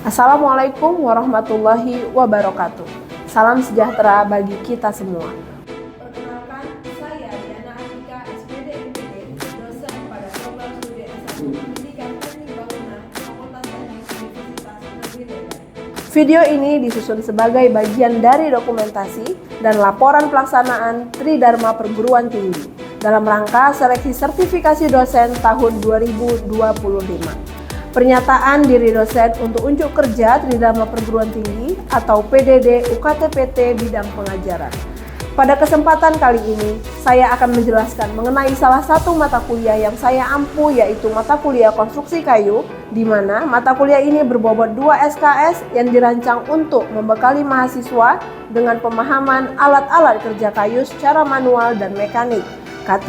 Assalamualaikum warahmatullahi wabarakatuh. Salam sejahtera bagi kita semua. Perkenalkan, saya Diana Atika, SPD MPD, dosen pada program studi S1 Pendidikan Teknik Bangunan Fakultas Teknik Universitas Negeri Medan. Video ini disusun sebagai bagian dari dokumentasi dan laporan pelaksanaan Tridharma Perguruan Tinggi dalam rangka seleksi sertifikasi dosen tahun 2025. Pernyataan diri dosen untuk unjuk kerja Tridharma Perguruan Tinggi atau PDD UKT-PT bidang pengajaran. Pada kesempatan kali ini, saya akan menjelaskan mengenai salah satu mata kuliah yang saya ampu, yaitu mata kuliah konstruksi kayu, di mana mata kuliah ini berbobot 2 SKS yang dirancang untuk membekali mahasiswa dengan pemahaman alat-alat kerja kayu secara manual dan mekanik. K3,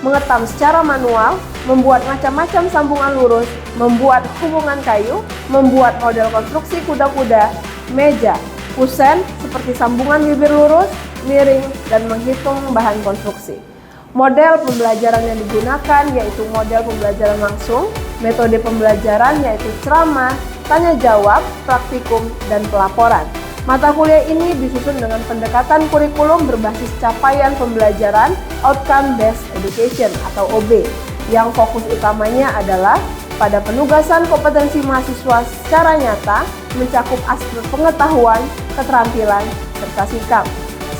mengetam secara manual, membuat macam-macam sambungan lurus, membuat hubungan kayu, membuat model konstruksi kuda-kuda, meja, kusen seperti sambungan bibir lurus, miring, dan menghitung bahan konstruksi. Model pembelajaran yang digunakan yaitu model pembelajaran langsung, metode pembelajaran yaitu ceramah, tanya jawab, praktikum, dan pelaporan. Mata kuliah ini disusun dengan pendekatan kurikulum berbasis capaian pembelajaran Outcome Based Education atau OB, yang fokus utamanya adalah pada penugasan kompetensi mahasiswa secara nyata, mencakup aspek pengetahuan, keterampilan, serta sikap.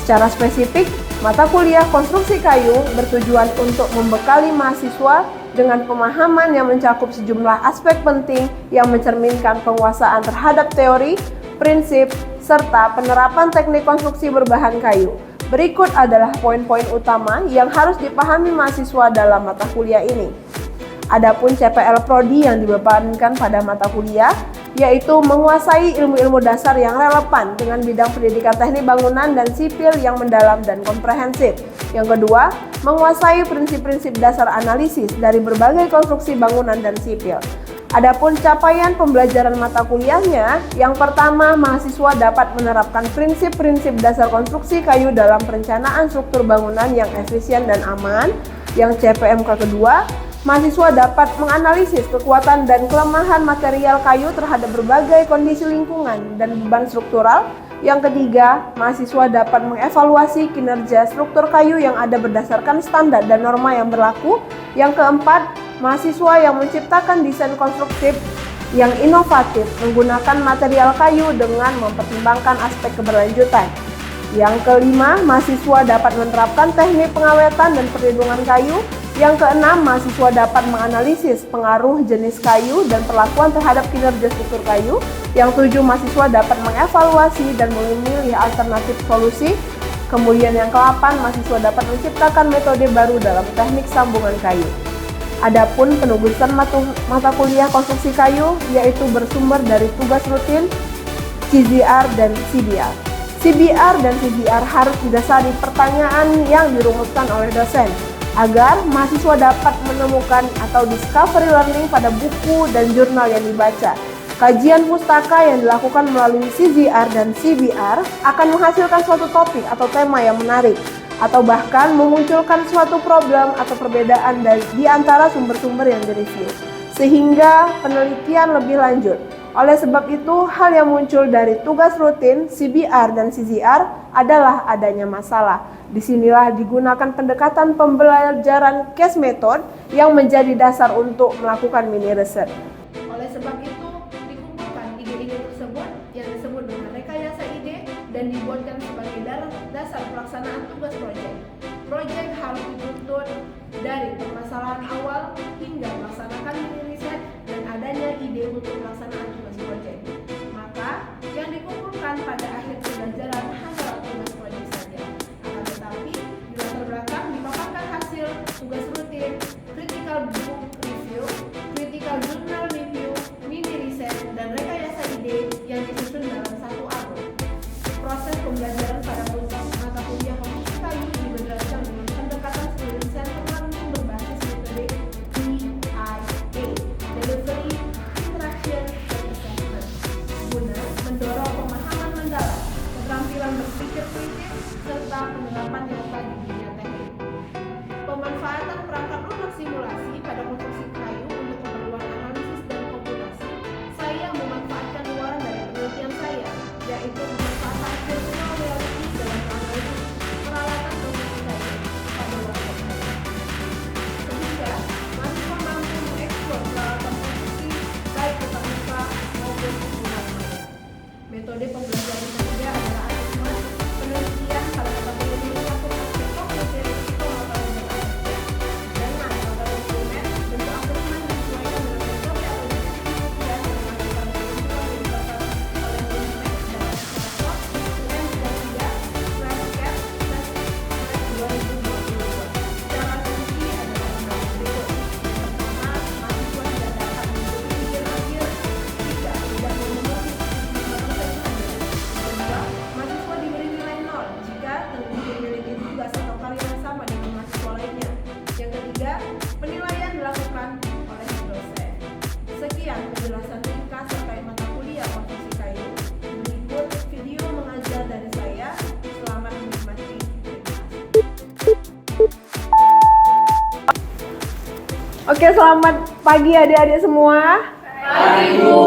Secara spesifik, mata kuliah konstruksi kayu bertujuan untuk membekali mahasiswa dengan pemahaman yang mencakup sejumlah aspek penting yang mencerminkan penguasaan terhadap teori, prinsip, serta penerapan teknik konstruksi berbahan kayu. Berikut adalah poin-poin utama yang harus dipahami mahasiswa dalam mata kuliah ini. Adapun CPL Prodi yang dibebankan pada mata kuliah yaitu menguasai ilmu-ilmu dasar yang relevan dengan bidang pendidikan teknik bangunan dan sipil yang mendalam dan komprehensif. Yang kedua, menguasai prinsip-prinsip dasar analisis dari berbagai konstruksi bangunan dan sipil. Adapun capaian pembelajaran mata kuliahnya, yang pertama, mahasiswa dapat menerapkan prinsip-prinsip dasar konstruksi kayu dalam perencanaan struktur bangunan yang efisien dan aman. Yang CPMK kedua, mahasiswa dapat menganalisis kekuatan dan kelemahan material kayu terhadap berbagai kondisi lingkungan dan beban struktural. Yang ketiga, mahasiswa dapat mengevaluasi kinerja struktur kayu yang ada berdasarkan standar dan norma yang berlaku. Yang keempat, mahasiswa yang menciptakan desain konstruktif yang inovatif menggunakan material kayu dengan mempertimbangkan aspek keberlanjutan. Yang kelima, mahasiswa dapat menerapkan teknik pengawetan dan perlindungan kayu. Yang keenam, mahasiswa dapat menganalisis pengaruh jenis kayu dan perlakuan terhadap kinerja struktur kayu. Yang tujuh, mahasiswa dapat mengevaluasi dan memilih alternatif solusi. Kemudian yang ke-8, mahasiswa dapat menciptakan metode baru dalam teknik sambungan kayu. Adapun penugasan mata kuliah konstruksi kayu yaitu bersumber dari tugas rutin, CZR dan CBR. CBR dan CZR harus didasari pertanyaan yang dirumuskan oleh dosen agar mahasiswa dapat menemukan atau discovery learning pada buku dan jurnal yang dibaca. Kajian pustaka yang dilakukan melalui CZR dan CBR akan menghasilkan suatu topik atau tema yang menarik, atau bahkan memunculkan suatu problem atau perbedaan di antara sumber-sumber yang direview, sehingga penelitian lebih lanjut. Oleh sebab itu, hal yang muncul dari tugas rutin, CBR dan CZR adalah adanya masalah. Disinilah digunakan pendekatan pembelajaran case method yang menjadi dasar untuk melakukan mini research. Oleh sebab itu, dikumpulkan ide-ide tersebut yang disebut dengan rekayasa ide dan dibuatkan sebagai dasar pelaksanaan tugas proyek. Proyek harus dituntut dari permasalahan awal hingga melaksanakan mini riset dan adanya ide untuk pelaksanaan tugas proyek. Maka yang dikumpulkan pada akhir pembelajaran hanyalah tugas proyek saja. Akan tetapi di latar belakang dipaparkan hasil tugas rutin, critical book review, critical journal review, mini riset, dan rekayasa ide yang disusun dalam satu album. Proses pembelajaran pada mata kuliah konstruksi kayu ini berdasarkan dengan pendekatan penyelesaian learning berbasis metode DIA, Delivery, Interaction, dan Assessment. Metode pembelajaran ketiga adalah asesmen penelitian pada mata kuliah ini satu pokok materi risiko mata kuliah dengan mata dokumen bentuk asesmen disesuaikan dengan metode atau jenis penelitian yang melakukan penelitian yang dilakukan oleh dokumen dan asesor dengan tidak Landscape tes 2022. Secara asumsi adalah berikut. Pertama, mahasiswa tidak dapat mengikuti ujian akhir jika tidak memenuhi 5% saja. Kedua, mahasiswa diberi nilai 0 jika terbukti memiliki tugas atau karya yang sama dengan mahasiswa lainnya. Yang ketiga, penilaian dilakukan oleh dosen. Sekian penjelasan ringkas terkait mata kuliah konstruksi kayu. Berikut video mengajar dari saya. Selamat menikmati. Oke, selamat pagi adik-adik semua. Pagi, Bu.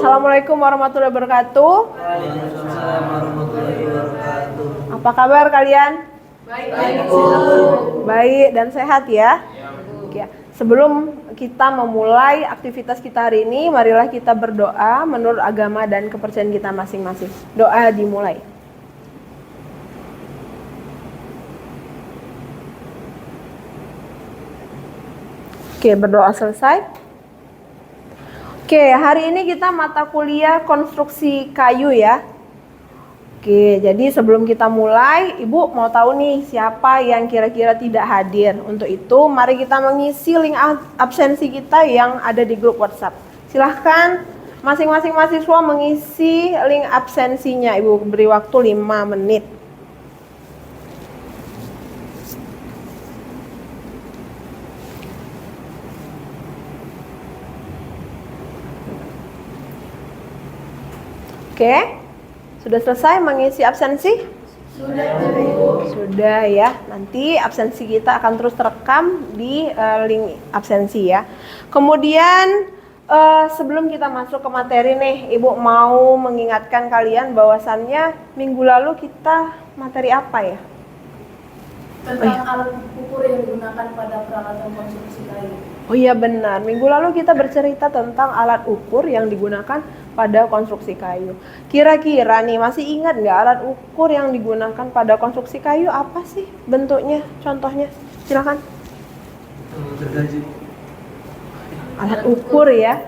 Assalamualaikum warahmatullahi wabarakatuh. Waalaikumsalam warahmatullahi wabarakatuh. Apa kabar kalian? Baik, Bu. Baik dan sehat ya. Oke, sebelum kita memulai aktivitas kita hari ini, marilah kita berdoa menurut agama dan kepercayaan kita masing-masing. Doa dimulai. Oke, berdoa selesai. Oke, hari ini kita mata kuliah konstruksi kayu ya. Oke, jadi sebelum kita mulai, Ibu mau tahu nih siapa yang kira-kira tidak hadir. Untuk itu, mari kita mengisi link absensi kita yang ada di grup WhatsApp. Silahkan masing-masing mahasiswa mengisi link absensinya. Ibu beri waktu 5 menit. Oke, sudah selesai mengisi absensi? Sudah, Bu. Sudah ya, nanti absensi kita akan terus terekam di link absensi ya. Kemudian sebelum kita masuk ke materi nih, Ibu mau mengingatkan kalian bahwasannya minggu lalu kita materi apa ya? Tentang alat ukur yang digunakan pada peralatan konstruksi kayu. Oh iya benar, minggu lalu kita bercerita tentang alat ukur yang digunakan pada konstruksi kayu. Kira-kira nih masih ingat nggak alat ukur yang digunakan pada konstruksi kayu apa sih bentuknya? Contohnya, silakan. Gergaji. Alat ukur ya.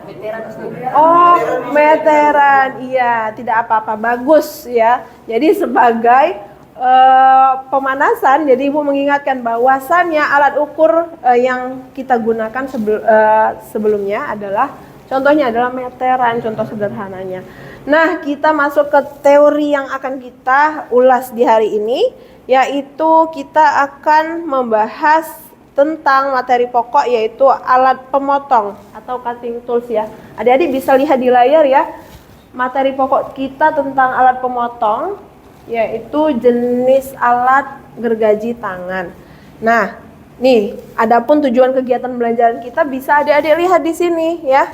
Oh, meteran. Iya, tidak apa-apa. Bagus ya. Jadi sebagai pemanasan, jadi Ibu mengingatkan bahwasannya alat ukur yang kita gunakan sebelumnya adalah contohnya adalah meteran, contoh sederhananya. Nah, kita masuk ke teori yang akan kita ulas di hari ini, yaitu kita akan membahas tentang materi pokok yaitu alat pemotong atau cutting tools ya. Adik-adik bisa lihat di layar ya. Materi pokok kita tentang alat pemotong yaitu jenis alat gergaji tangan. Nah, nih, adapun tujuan kegiatan pembelajaran kita bisa adik-adik lihat di sini ya.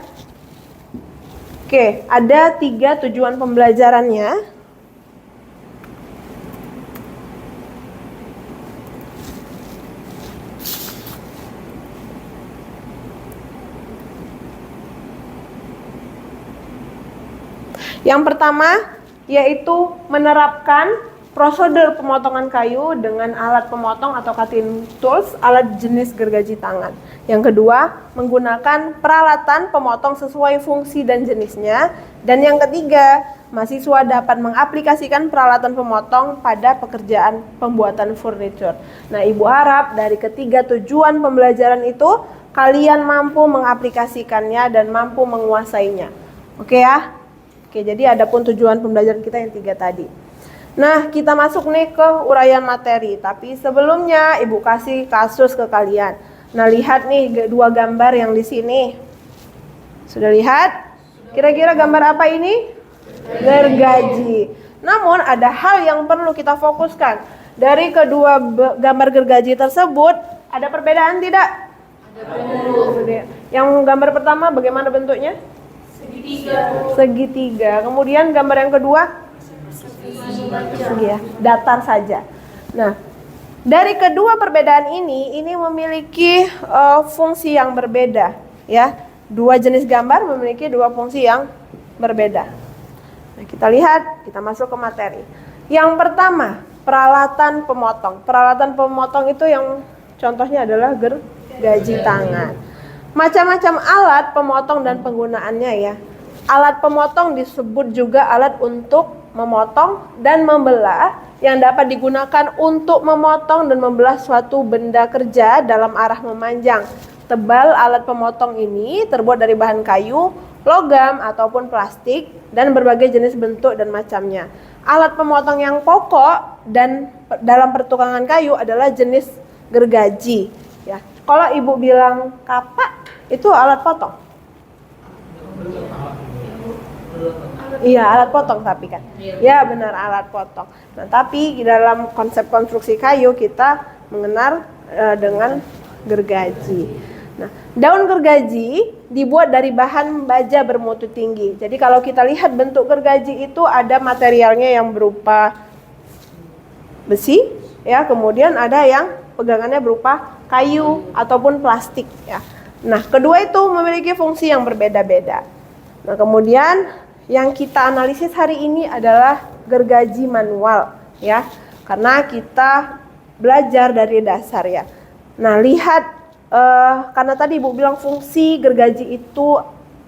Oke, ada 3 tujuan pembelajarannya. Yang pertama yaitu menerapkan prosedur pemotongan kayu dengan alat pemotong atau cutting tools, alat jenis gergaji tangan. Yang kedua, menggunakan peralatan pemotong sesuai fungsi dan jenisnya. Dan yang ketiga, mahasiswa dapat mengaplikasikan peralatan pemotong pada pekerjaan pembuatan furniture. Nah, Ibu harap dari ketiga tujuan pembelajaran itu, kalian mampu mengaplikasikannya dan mampu menguasainya. Oke ya? Oke, jadi adapun tujuan pembelajaran kita yang 3 tadi. Nah, kita masuk nih ke uraian materi. Tapi sebelumnya Ibu kasih kasus ke kalian. Nah, lihat nih 2 gambar yang di sini. Sudah lihat? Kira-kira gambar apa ini? Gergaji. Namun ada hal yang perlu kita fokuskan. Dari kedua gambar gergaji tersebut, ada perbedaan tidak? Ada. Yang gambar pertama bagaimana bentuknya? Segitiga. Kemudian gambar yang kedua? Segi ya, datar saja. Nah, dari kedua perbedaan ini memiliki fungsi yang berbeda ya. 2 jenis gambar memiliki 2 fungsi yang berbeda. Nah, kita lihat, kita masuk ke materi. Yang pertama, peralatan pemotong. Peralatan pemotong itu yang contohnya adalah gergaji tangan. Macam-macam alat pemotong dan penggunaannya ya. Alat pemotong disebut juga alat untuk memotong dan membelah yang dapat digunakan untuk memotong dan membelah suatu benda kerja dalam arah memanjang. Tebal alat pemotong ini terbuat dari bahan kayu, logam ataupun plastik dan berbagai jenis bentuk dan macamnya. Alat pemotong yang pokok dan dalam pertukangan kayu adalah jenis gergaji ya. Kalau ibu bilang kapak itu alat potong. Iya, alat potong tapi kan. Ya, benar alat potong. Nah, tapi di dalam konsep konstruksi kayu kita mengenal dengan gergaji. Nah, daun gergaji dibuat dari bahan baja bermutu tinggi. Jadi kalau kita lihat bentuk gergaji itu ada materialnya yang berupa besi, ya, kemudian ada yang pegangannya berupa kayu ataupun plastik, ya. Nah, kedua itu memiliki fungsi yang berbeda-beda. Nah, kemudian yang kita analisis hari ini adalah gergaji manual, ya, karena kita belajar dari dasar, ya. Nah, lihat. Karena tadi Ibu bilang fungsi gergaji itu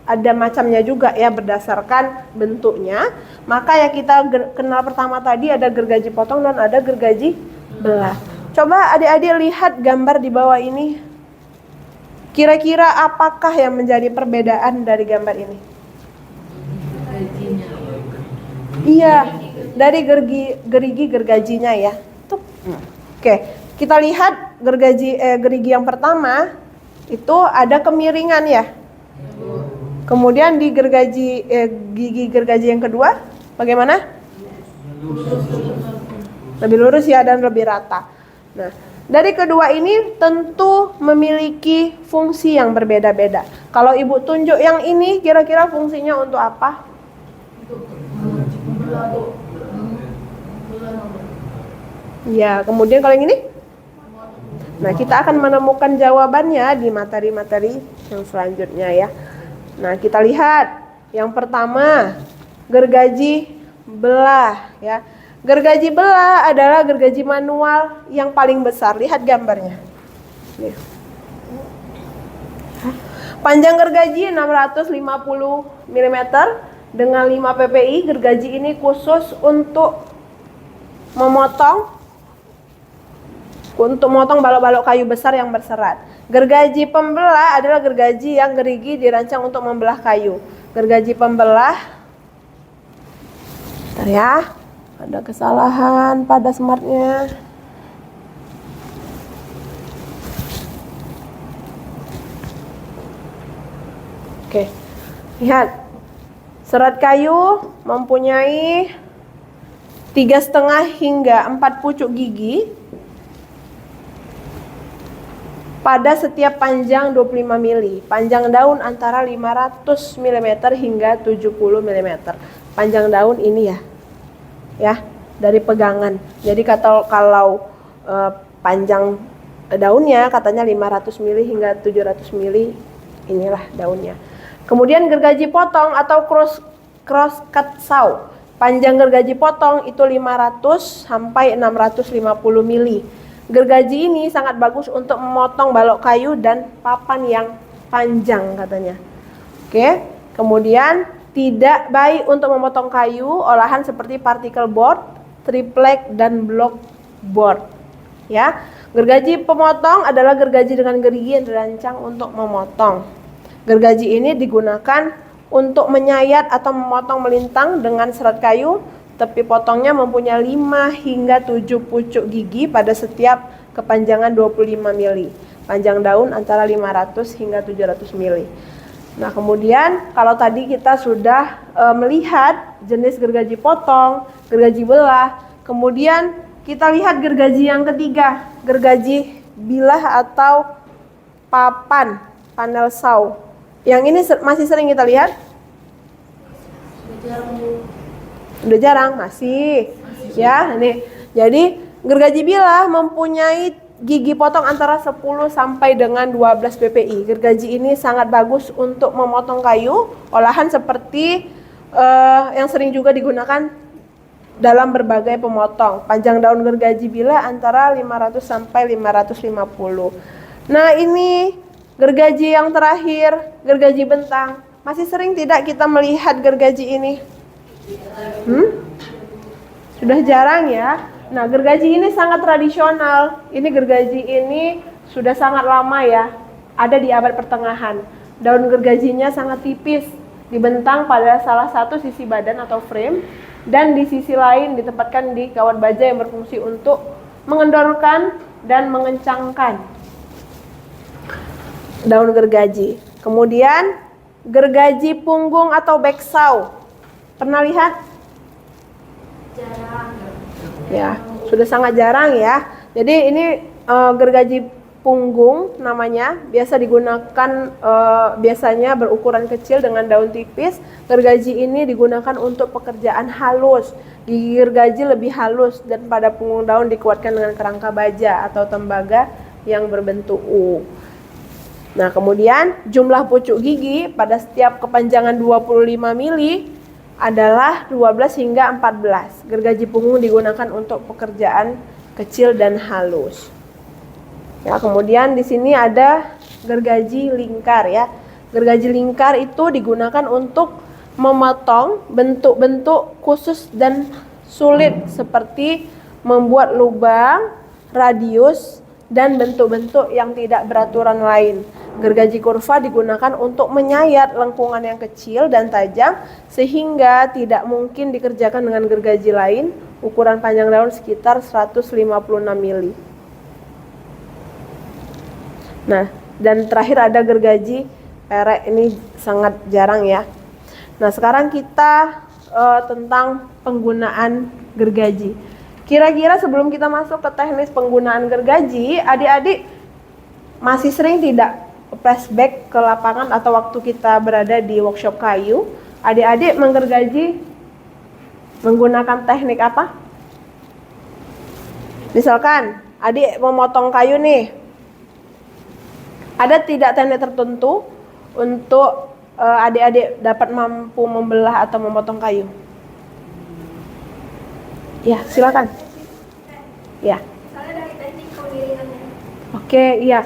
ada macamnya juga ya berdasarkan bentuknya. Maka yang kita kenal pertama tadi ada gergaji potong dan ada gergaji belah. Coba adik-adik lihat gambar di bawah ini. Kira-kira apakah yang menjadi perbedaan dari gambar ini? Iya, dari gerigi gergajinya ya. Tuh. Oke. Kita lihat gerigi yang pertama itu ada kemiringan ya. Kemudian di gigi gergaji yang kedua bagaimana? Lebih lurus ya dan lebih rata. Nah, dari kedua ini tentu memiliki fungsi yang berbeda-beda. Kalau Ibu tunjuk yang ini kira-kira fungsinya untuk apa? Ya, kemudian kalau yang ini? Nah, kita akan menemukan jawabannya di materi-materi yang selanjutnya ya. Nah, kita lihat yang pertama gergaji belah ya. Gergaji belah adalah gergaji manual yang paling besar. Lihat gambarnya. Nih. Panjang gergaji 650 mm dengan 5 ppi. Gergaji ini khusus untuk memotong balok-balok kayu besar yang berserat. Gergaji pembelah adalah gergaji yang gerigi dirancang untuk membelah kayu. Gergaji pembelah, bentar ya, ada kesalahan pada smartnya. Oke, lihat, serat kayu mempunyai 3,5 hingga 4 pucuk gigi pada setiap panjang 25 mili. Panjang daun antara 500 mm hingga 70 mm. Panjang daun ini ya. Ya, dari pegangan. Jadi kalau panjang daunnya katanya 500 mili hingga 700 mili, inilah daunnya. Kemudian gergaji potong atau cross cut saw. Panjang gergaji potong itu 500 sampai 650 mili. Gergaji ini sangat bagus untuk memotong balok kayu dan papan yang panjang katanya. Oke, kemudian tidak baik untuk memotong kayu olahan seperti particle board, triplek dan block board. Ya, gergaji pemotong adalah gergaji dengan gerigi yang dirancang untuk memotong. Gergaji ini digunakan untuk menyayat atau memotong melintang dengan serat kayu. Tepi potongnya mempunyai 5 hingga 7 pucuk gigi pada setiap kepanjangan 25 mili. Panjang daun antara 500 hingga 700 mili. Nah, kemudian kalau tadi kita sudah melihat jenis gergaji potong, gergaji belah, kemudian kita lihat gergaji yang ketiga, gergaji bilah atau panel saw. Yang ini masih sering kita lihat? Udah jarang, masih. Ya, nih. Jadi gergaji bilah mempunyai gigi potong antara 10 sampai dengan 12 ppi. Gergaji ini sangat bagus untuk memotong kayu olahan seperti yang sering juga digunakan dalam berbagai pemotong. Panjang daun gergaji bila antara 500 sampai 550. Nah, ini gergaji yang terakhir, gergaji bentang. Masih sering tidak kita melihat gergaji ini? Sudah jarang ya. Nah, gergaji ini sangat tradisional. Ini gergaji ini sudah sangat lama ya. Ada di abad pertengahan. Daun gergajinya sangat tipis, dibentang pada salah satu sisi badan atau frame, dan di sisi lain ditempatkan di kawat baja yang berfungsi untuk mengendorkan dan mengencangkan daun gergaji. Kemudian gergaji punggung atau backsaw. Pernah lihat? Jarang. Ya, sudah sangat jarang ya. Jadi ini gergaji punggung namanya, biasa digunakan biasanya berukuran kecil dengan daun tipis. Gergaji ini digunakan untuk pekerjaan halus. Gigi gergaji lebih halus dan pada punggung daun dikuatkan dengan kerangka baja atau tembaga yang berbentuk U. Nah, kemudian jumlah pucuk gigi pada setiap kepanjangan 25 mili adalah 12 hingga 14. Gergaji punggung digunakan untuk pekerjaan kecil dan halus. Ya, kemudian di sini ada gergaji lingkar ya. Gergaji lingkar itu digunakan untuk memotong bentuk-bentuk khusus dan sulit seperti membuat lubang, radius, dan bentuk-bentuk yang tidak beraturan lain. Gergaji kurva digunakan untuk menyayat lengkungan yang kecil dan tajam sehingga tidak mungkin dikerjakan dengan gergaji lain. Ukuran panjang daun sekitar 156 mili. Nah, dan terakhir ada gergaji perek, ini sangat jarang ya. Nah, sekarang kita tentang penggunaan gergaji. Kira-kira sebelum kita masuk ke teknis penggunaan gergaji, adik-adik masih sering tidak flashback ke lapangan atau waktu kita berada di workshop kayu, adik-adik menggergaji menggunakan teknik apa? Misalkan adik memotong kayu nih, ada tidak teknik tertentu untuk adik-adik dapat mampu membelah atau memotong kayu? Ya, silakan. Ya. Misalnya dari teknik kemiringannya. Oke, iya.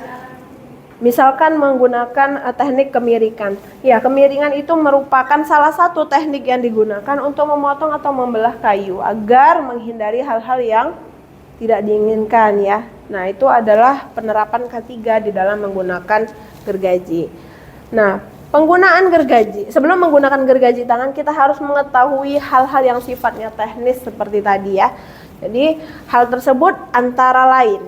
Misalkan menggunakan teknik kemiringan. Ya, kemiringan itu merupakan salah satu teknik yang digunakan untuk memotong atau membelah kayu agar menghindari hal-hal yang tidak diinginkan ya. Nah, itu adalah penerapan ketiga di dalam menggunakan gergaji. Nah, penggunaan gergaji. Sebelum menggunakan gergaji tangan, kita harus mengetahui hal-hal yang sifatnya teknis seperti tadi ya. Jadi, hal tersebut antara lain.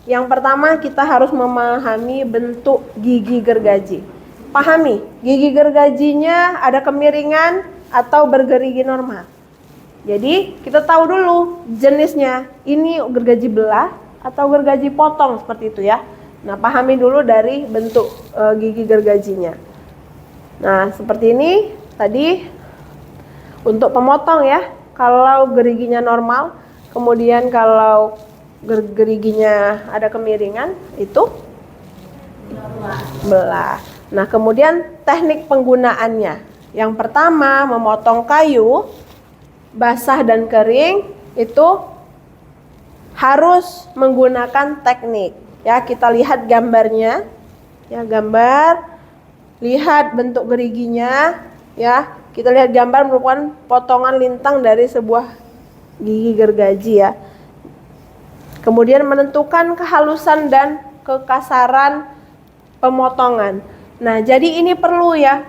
Yang pertama, kita harus memahami bentuk gigi gergaji. Pahami, gigi gergajinya ada kemiringan atau bergerigi normal. Jadi, kita tahu dulu jenisnya. Ini gergaji belah atau gergaji potong seperti itu ya. Nah, pahami dulu dari bentuk gigi gergajinya. Nah, seperti ini tadi untuk pemotong ya. Kalau geriginya normal, kemudian kalau geriginya ada kemiringan, itu belah. Nah, kemudian teknik penggunaannya. Yang pertama, memotong kayu basah dan kering itu harus menggunakan teknik. Ya, kita lihat gambarnya. Ya, gambar. Lihat bentuk geriginya, ya. Kita lihat gambar merupakan potongan lintang dari sebuah gigi gergaji ya. Kemudian menentukan kehalusan dan kekasaran pemotongan. Nah, jadi ini perlu ya.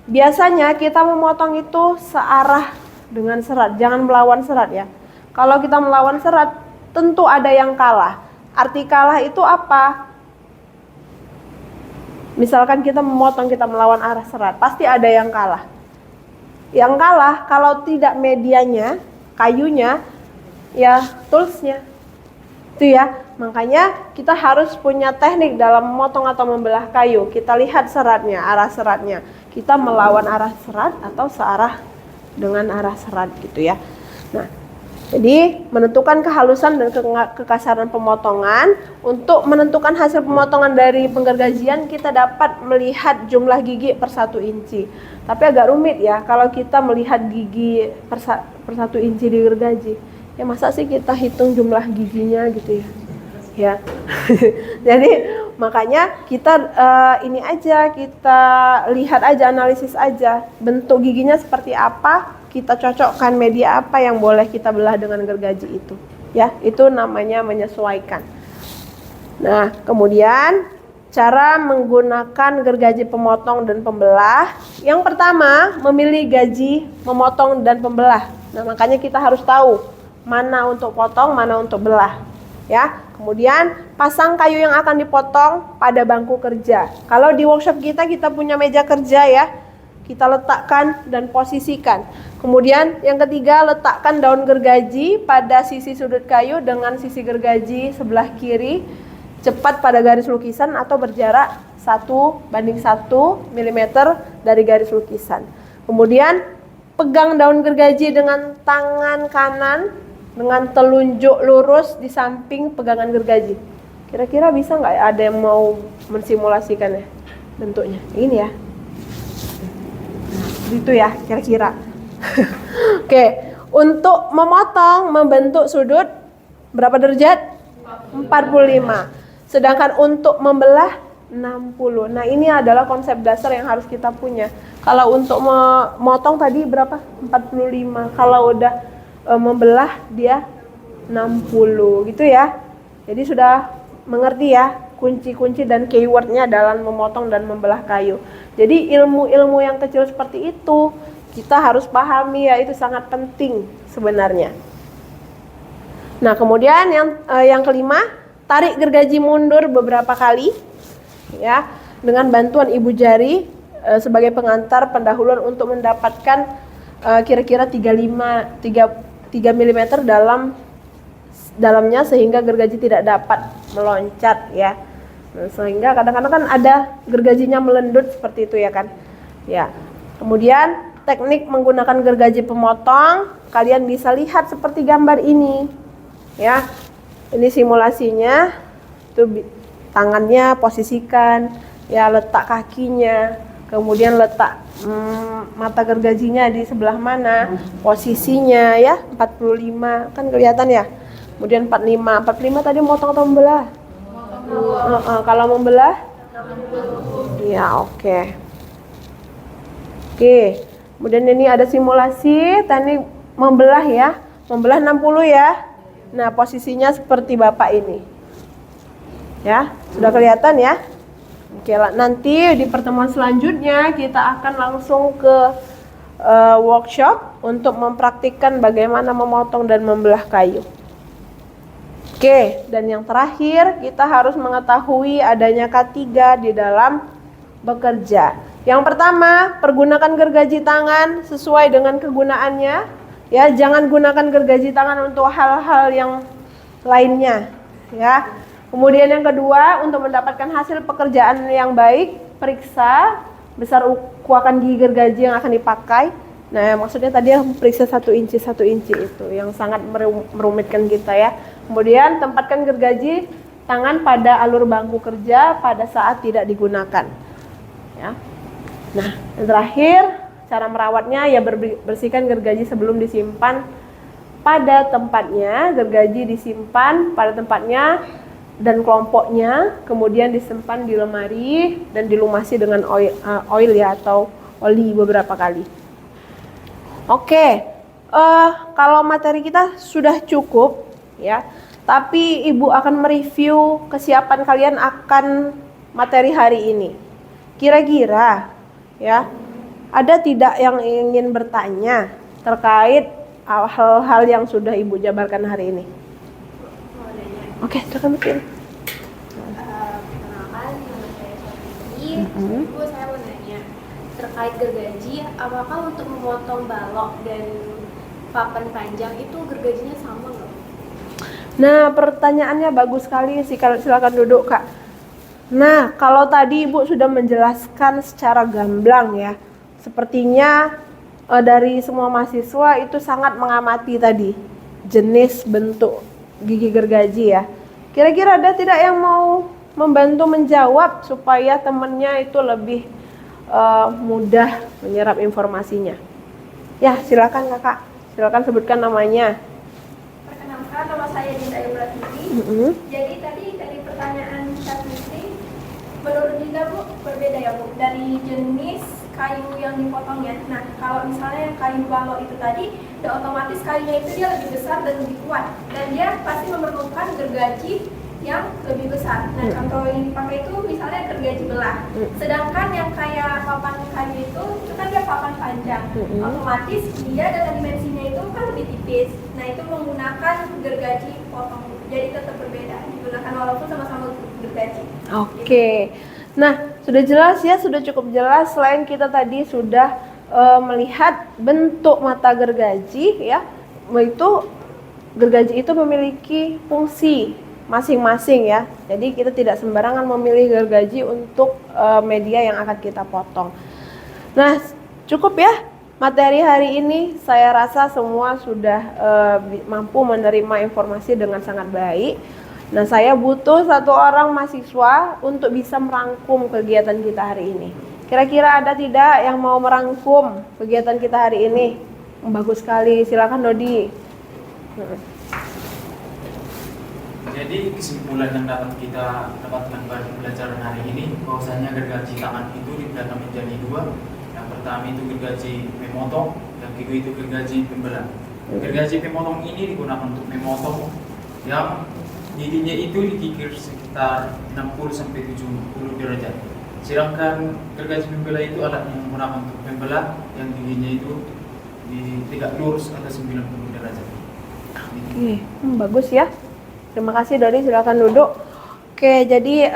Biasanya kita memotong itu searah dengan serat, jangan melawan serat ya. Kalau kita melawan serat, tentu ada yang kalah. Arti kalah itu apa? Misalkan kita memotong, kita melawan arah serat, pasti ada yang kalah. Yang kalah kalau tidak medianya, kayunya, ya toolsnya. Itu ya, makanya kita harus punya teknik dalam memotong atau membelah kayu. Kita lihat seratnya, arah seratnya. Kita melawan arah serat atau searah dengan arah serat gitu ya. Nah, Jadi menentukan kehalusan dan kekasaran pemotongan. Untuk menentukan hasil pemotongan dari penggergajian kita dapat melihat jumlah gigi per 1 inci. Tapi agak rumit ya kalau kita melihat gigi per 1 inci di gergaji. Ya masa sih kita hitung jumlah giginya gitu ya. Ya. Jadi makanya kita ini aja, kita lihat aja, analisis aja bentuk giginya seperti apa, kita cocokkan media apa yang boleh kita belah dengan gergaji itu. Ya, itu namanya menyesuaikan. Nah, kemudian cara menggunakan gergaji pemotong dan pembelah. Yang pertama, memilih gaji memotong dan pembelah. Nah, makanya kita harus tahu mana untuk potong, mana untuk belah. Ya, kemudian pasang kayu yang akan dipotong pada bangku kerja. Kalau di workshop kita punya meja kerja ya, kita letakkan dan posisikan. Kemudian yang ketiga, letakkan daun gergaji pada sisi sudut kayu dengan sisi gergaji sebelah kiri, cepat pada garis lukisan atau berjarak 1:1 mm dari garis lukisan. Kemudian pegang daun gergaji dengan tangan kanan dengan telunjuk lurus di samping pegangan gergaji. Kira-kira bisa nggak ada yang mau mensimulasikan ya bentuknya? Ini ya. Gitu ya kira-kira. Oke, untuk memotong membentuk sudut berapa derajat? 45. Sedangkan untuk membelah 60. Nah, ini adalah konsep dasar yang harus kita punya. Kalau untuk memotong tadi berapa? 45. Kalau udah membelah dia 60 gitu ya. Jadi sudah mengerti ya kunci-kunci dan keywordnya dalam memotong dan membelah kayu. Jadi ilmu-ilmu yang kecil seperti itu kita harus pahami ya, itu sangat penting sebenarnya. Nah, kemudian yang kelima, tarik gergaji mundur beberapa kali ya dengan bantuan ibu jari sebagai pengantar pendahuluan untuk mendapatkan kira-kira 3 mm dalamnya sehingga gergaji tidak dapat meloncat ya. Nah, sehingga kadang-kadang kan ada gergajinya melendut seperti itu ya kan. Ya. Kemudian teknik menggunakan gergaji pemotong, kalian bisa lihat seperti gambar ini. Ya. Ini simulasinya. Tuh tangannya posisikan, ya letak kakinya, kemudian letak mata gergajinya di sebelah mana, posisinya ya 45 kan kelihatan ya. Kemudian 45 tadi motong atau membelah? Kalau membelah? Ya oke. Kemudian ini ada simulasi, tadi membelah ya, membelah 60 ya. Nah posisinya seperti bapak ini. Ya sudah kelihatan ya. Oke, nanti di pertemuan selanjutnya kita akan langsung ke workshop untuk mempraktikkan bagaimana memotong dan membelah kayu. Oke, dan yang terakhir kita harus mengetahui adanya K3 di dalam bekerja. Yang pertama, pergunakan gergaji tangan sesuai dengan kegunaannya. Ya, jangan gunakan gergaji tangan untuk hal-hal yang lainnya. Ya. Kemudian yang kedua, untuk mendapatkan hasil pekerjaan yang baik, periksa besar ukuran gigi gergaji yang akan dipakai. Nah, maksudnya tadi periksa 1 inci itu yang sangat merumitkan kita ya. Kemudian tempatkan gergaji tangan pada alur bangku kerja pada saat tidak digunakan. Ya. Nah, yang terakhir, cara merawatnya ya bersihkan gergaji sebelum disimpan pada tempatnya. Gergaji disimpan pada tempatnya dan kelompoknya, kemudian disimpan di lemari dan dilumasi dengan oil ya atau oli beberapa kali. Oke, kalau materi kita sudah cukup ya, tapi Ibu akan mereview kesiapan kalian akan materi hari ini. Kira-kira ya, ada tidak yang ingin bertanya terkait hal-hal yang sudah Ibu jabarkan hari ini? Oke, silakan Mbak. Perkenalkan, nama saya Sofi. Ibu, saya mau nanya terkait gergaji, apakah untuk memotong balok dan papan panjang itu gergajinya sama nggak? Nah, pertanyaannya bagus sekali sih. Silakan duduk, Kak. Nah, kalau tadi Ibu sudah menjelaskan secara gamblang ya, sepertinya dari semua mahasiswa itu sangat mengamati tadi, jenis bentuk gigi gergaji ya. Kira-kira ada tidak yang mau membantu menjawab supaya temennya itu lebih mudah menyerap informasinya? Ya, silakan kakak. Silakan sebutkan namanya. Perkenalkan, nama saya Dinda Ayu Pratiwi. Jadi tadi dari pertanyaan Kak Fitri, menurut Dinda Bu, berbeda ya Bu dari jenis kayu yang dipotongnya. Nah, kalau misalnya yang kayu balok itu tadi, udah otomatis kayunya itu dia lebih besar dan lebih kuat, dan dia pasti memerlukan gergaji yang lebih besar. Nah, contoh yang dipakai itu misalnya gergaji belah. Sedangkan yang kayak papan kayu itu kan dia papan panjang. Otomatis dia dengan dimensinya itu kan lebih tipis. Nah, itu menggunakan gergaji potong. Jadi tetap berbeda digunakan walaupun sama-sama gergaji. Oke. Nah, sudah jelas ya, sudah cukup jelas. Selain kita tadi sudah melihat bentuk mata gergaji ya, itu gergaji itu memiliki fungsi masing-masing ya. Jadi kita tidak sembarangan memilih gergaji untuk media yang akan kita potong. Nah, cukup ya materi hari ini. Saya rasa semua sudah mampu menerima informasi dengan sangat baik. Nah, saya butuh satu orang mahasiswa untuk bisa merangkum kegiatan kita hari ini. Kira-kira ada tidak yang mau merangkum kegiatan kita hari ini? Bagus sekali, silakan Dodi. Jadi kesimpulan yang dapat kita dapatkan pada pembelajaran hari ini, bahwasanya gergaji tangan itu dibagi menjadi dua. Yang pertama itu gergaji memotong, yang kedua itu gergaji pembelah. Gergaji pemotong ini digunakan untuk memotong yang giginya itu dikikir sekitar 60-70 derajat. Sedangkan gergaji pembelah itu alat yang menggunakan untuk membelah yang giginya itu tegak lurus atau 90 derajat. Oke, bagus ya. Terima kasih Dodi, silakan duduk. Oke, jadi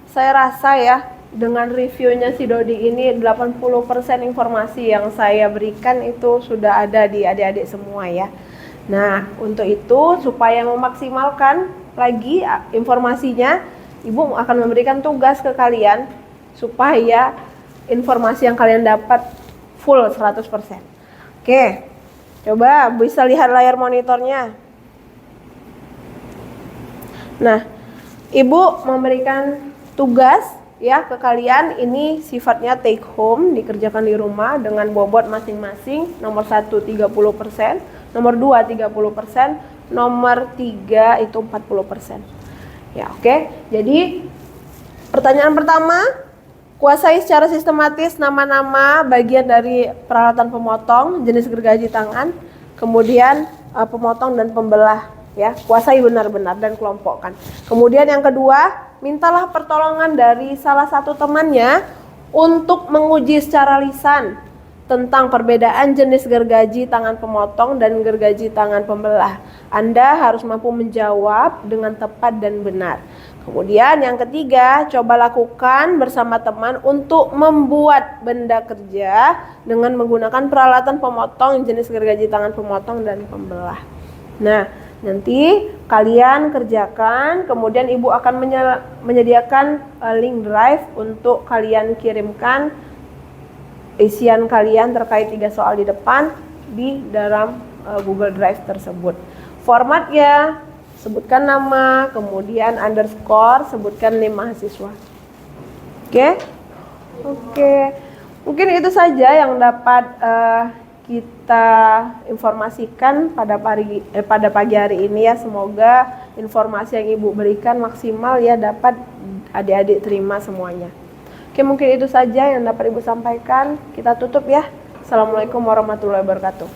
saya rasa ya dengan reviewnya si Dodi ini 80% informasi yang saya berikan itu sudah ada di adik-adik semua ya. Nah, untuk itu supaya memaksimalkan lagi informasinya, Ibu akan memberikan tugas ke kalian supaya informasi yang kalian dapat full 100%. Oke, coba bisa lihat layar monitornya. Nah, Ibu memberikan tugas ya ke kalian, ini sifatnya take home, dikerjakan di rumah dengan bobot masing-masing. Nomor 1 30%, nomor 2 30%, nomor 3 itu 40%. Ya, oke. Jadi pertanyaan pertama, kuasai secara sistematis nama-nama bagian dari peralatan pemotong, jenis gergaji tangan, kemudian pemotong dan pembelah. Ya, kuasai benar-benar dan kelompokkan. Kemudian yang kedua, mintalah pertolongan dari salah satu temannya untuk menguji secara lisan tentang perbedaan jenis gergaji tangan pemotong dan gergaji tangan pembelah. Anda harus mampu menjawab dengan tepat dan benar. Kemudian yang ketiga, coba lakukan bersama teman untuk membuat benda kerja dengan menggunakan peralatan pemotong jenis gergaji tangan pemotong dan pembelah. Nah, nanti kalian kerjakan, kemudian Ibu akan menyediakan link drive untuk kalian kirimkan isian kalian terkait 3 soal di depan di dalam Google Drive tersebut. Formatnya, sebutkan nama, kemudian underscore, sebutkan name mahasiswa. Oke. Mungkin itu saja yang dapat kita informasikan pada pagi hari ini ya. Semoga informasi yang Ibu berikan maksimal ya, dapat adik-adik terima semuanya. Oke, mungkin itu saja yang dapat Ibu sampaikan. Kita tutup ya. Assalamualaikum warahmatullahi wabarakatuh.